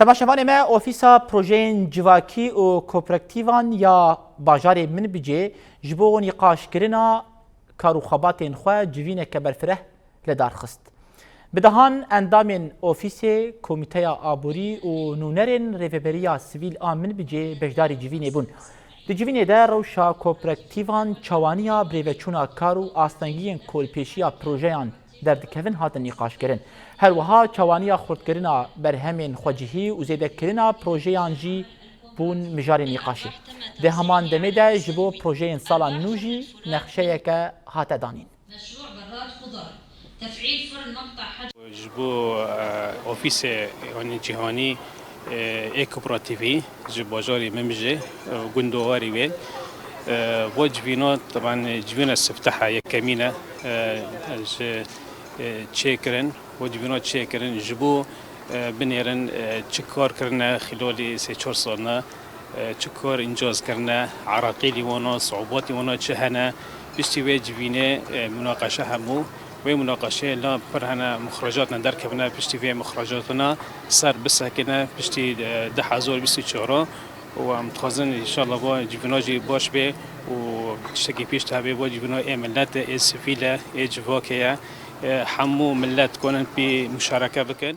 تماشاوان ما اوفیسا پروژین جواکی و کوپرکتیوان یا باجار من بجه جبو نقاش کرنا کاروخاباتین خو جوینه که برفره لدار خست. بدهان اندام اوفیس کمیته آبوری و نونرین ریوبریا سیویل آمن بجه بجداری جوینه بون. دی جوینه در روشا کوپرکتیوان چوانیا بریوچونا کارو آستانگین کولپیشیا پروژیان دردکوین هات نقاش کرن. هر وها چوانیا خردکرنا برهمین خوجهی و زیدکرنا پروژیان جی بون مجاری نقاشی. ده همان دمه ده جبو پروژین سالا نوجی نقشه که هات دانین. مشروع براد خضار تفعيل فرن مقطع حجم جبو اوفيس يعني جهاني كوبراتيفي جبو جاري ممجي جندواري وي وجبينو طبعا جبينا السفتحة يكمينة تشيكرن وجبينو تشيكرن جبو بنيرن تشكر كرنا خلال 3-4 سالنا تشكر انجاز كرنا عراقيلي وانا صعوباتي وانا تشهنا بيستوي جبينه مناقشه همو و مناقشه لا برهنا مخرجاتنا دركبنا بيستوي مخرجاتنا صار بس هكذا بيستي 2024 ومتخازن ان شاء الله با جبناجي باش به وتشتكي بيش تابي با جبنا ملت السفيله جواكيا حمو ملت كونن بمشاركه بكن